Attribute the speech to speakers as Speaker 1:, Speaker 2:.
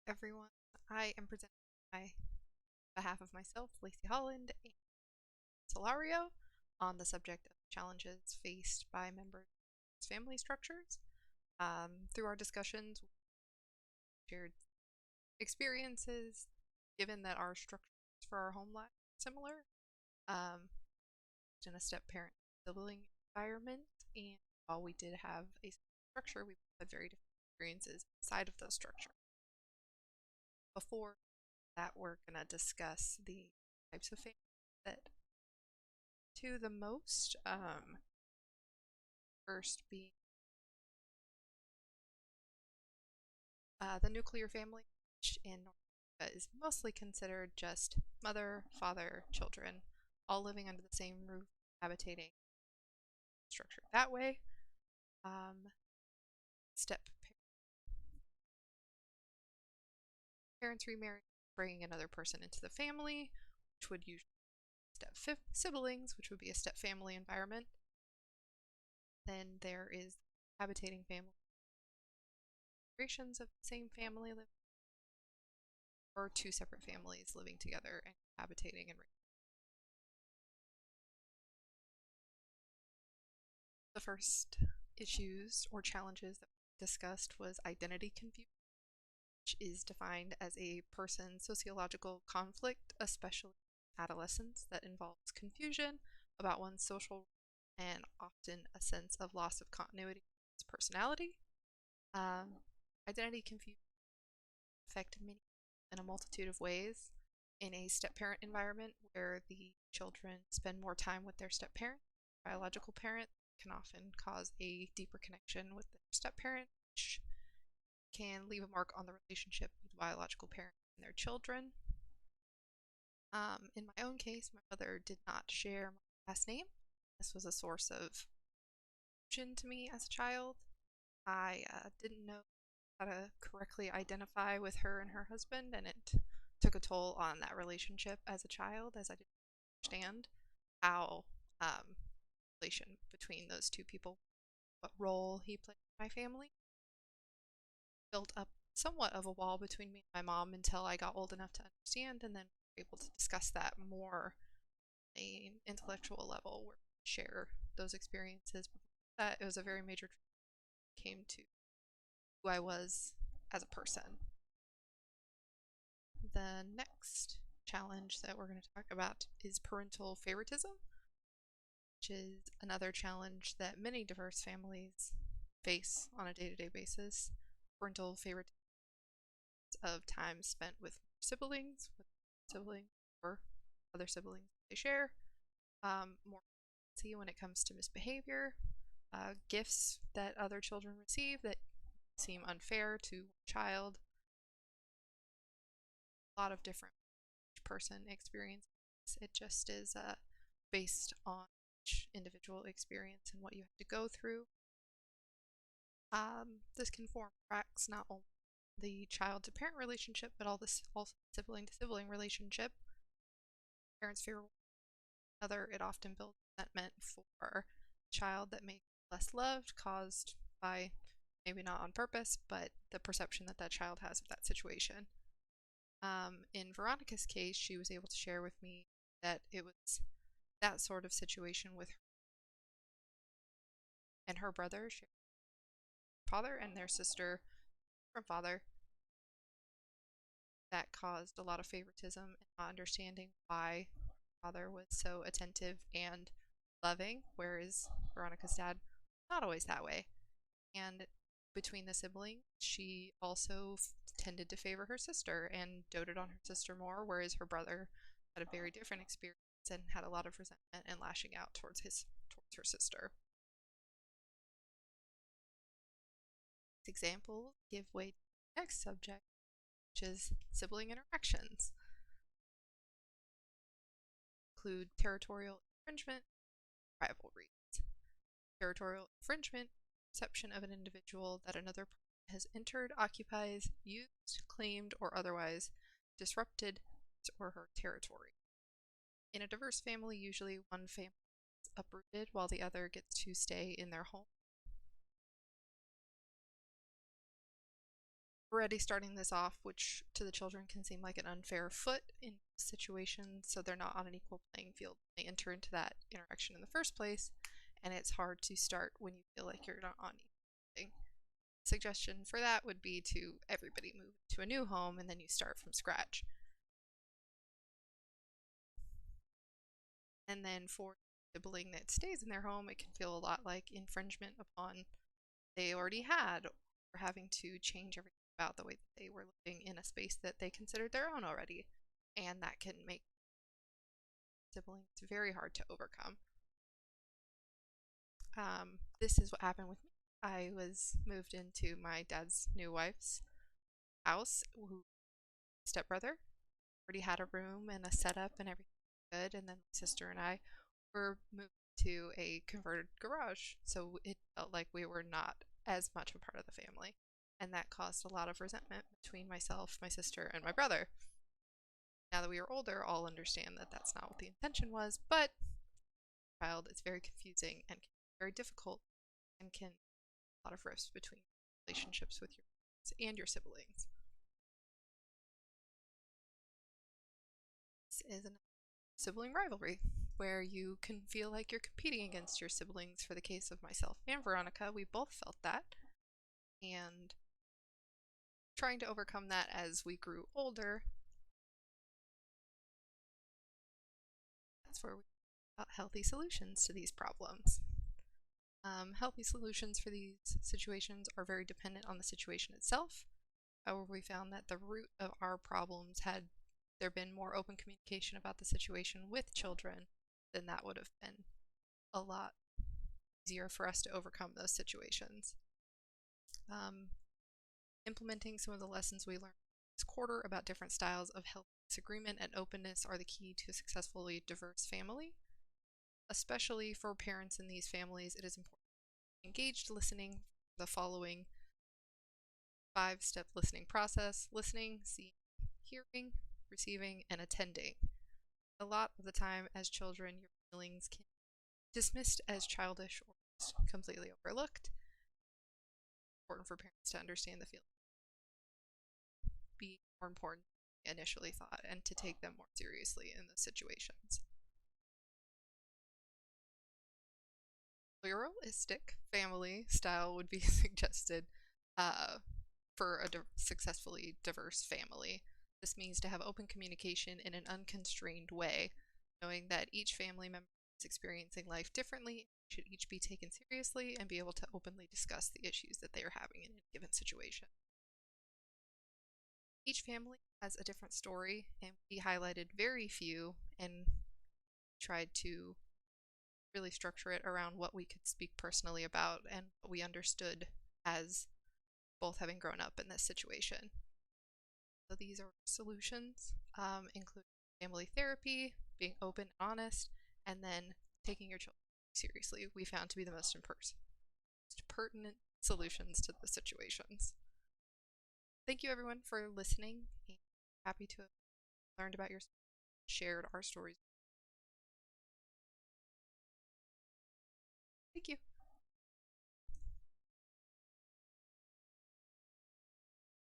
Speaker 1: Everyone. I am presenting on behalf of myself, Lacey Holland, and Solario on the subject of challenges faced by members of family structures. Through our discussions, we shared experiences, given that our structures for our home life are similar, in a step-parent sibling environment, and while we did have a structure, we had very different experiences inside of those structures. Before that, we're going to discuss the types of family that to the most. First being the nuclear family, which in North America is mostly considered just mother, father, children, all living under the same roof, habitating, structured that way. Step parents remarry, bringing another person into the family, which would usually be step siblings, which would be a step family environment. Then there is habitating family, generations of the same family living, or two separate families living together and habitating and the first issues or challenges that we discussed was identity confusion, which is defined as a person's sociological conflict, especially adolescence, that involves confusion about one's social and often a sense of loss of continuity in one's personality. Identity confusion affects many in a multitude of ways. In a step-parent environment where the children spend more time with their step-parent, biological parent can often cause a deeper connection with their step-parent, which can leave a mark on the relationship with the biological parent and their children. In my own case, my mother did not share my last name. This was a source of confusion to me as a child. I didn't know how to correctly identify with her and her husband, and it took a toll on that relationship as a child, as I didn't understand how relation between those two people, what role he played in my family. Built up somewhat of a wall between me and my mom until I got old enough to understand, and then we were able to discuss that more on an intellectual level where we share those experiences. Before that, it was a very major came to who I was as a person. The next challenge that we're going to talk about is parental favoritism, which is another challenge that many diverse families face on a day-to-day basis. Parental favoritism of time spent with siblings, or other siblings they share, more when it comes to misbehavior, gifts that other children receive that seem unfair to a child, a lot of different person experiences. It just is based on each individual experience and what you have to go through. This can form cracks not only the child to parent relationship, but also sibling to sibling relationship. Parents fear another, it often builds resentment for a child that may be less loved, caused by maybe not on purpose, but the perception that that child has of that situation. In Veronica's case, she was able to share with me that it was that sort of situation with her and her brother, father, and their sister from father, that caused a lot of favoritism and not understanding why father was so attentive and loving, whereas Veronica's dad not always that way. And between the siblings, she also tended to favor her sister and doted on her sister more, whereas her brother had a very different experience and had a lot of resentment and lashing out towards her sister. Examples give way to the next subject, which is sibling interactions. Include territorial infringement, rivalries. Territorial infringement, perception of an individual that another has entered, occupies, used, claimed, or otherwise disrupted his or her territory. In a diverse family, usually one family is uprooted while the other gets to stay in their home. already starting this off, which to the children can seem like an unfair foot in situations, so they're not on an equal playing field when they enter into that interaction in the first place, and it's hard to start when you feel like you're not on equal footing. Suggestion for that would be to everybody move to a new home and then you start from scratch. And then for the sibling that stays in their home, it can feel a lot like infringement upon they already had, or having to change everything about the way that they were living in a space that they considered their own already. And that can make siblings very hard to overcome. This is what happened with me. I was moved into my dad's new wife's house, who stepbrother already had a room and a setup and everything good, and then my sister and I were moved to a converted garage, so it felt like we were not as much a part of the family, and that caused a lot of resentment between myself, my sister, and my brother. Now that we are older, all understand that that's not what the intention was, but child, it's very confusing and can be very difficult, and can a lot of rifts between relationships with your parents and your siblings. This is a sibling rivalry where you can feel like you're competing against your siblings. For the case of myself and Veronica, we both felt that, and trying to overcome that as we grew older, that's where we got healthy solutions to these problems. Healthy solutions for these situations are very dependent on the situation itself. However, we found that the root of our problems, had there been more open communication about the situation with children, then that would have been a lot easier for us to overcome those situations. Implementing some of the lessons we learned this quarter about different styles of healthy disagreement and openness are the key to a successfully diverse family. Especially for parents in these families, it is important to engaged listening, the following 5-step listening process: listening, seeing, hearing, receiving, and attending. A lot of the time as children, your feelings can be dismissed as childish or just completely overlooked. It's important for parents to understand the feelings be more important than initially thought, and to take them more seriously in the situations. Pluralistic family style would be suggested for a successfully diverse family. This means to have open communication in an unconstrained way, knowing that each family member is experiencing life differently, should each be taken seriously, and be able to openly discuss the issues that they are having in a given situation. Each family has a different story, and we highlighted very few and tried to really structure it around what we could speak personally about and what we understood as both having grown up in this situation. So these are solutions, including family therapy, being open and honest, and then taking your children seriously, we found to be the most pertinent solutions to the situations. Thank you everyone for listening. I'm happy to have learned about your shared our stories. Thank you.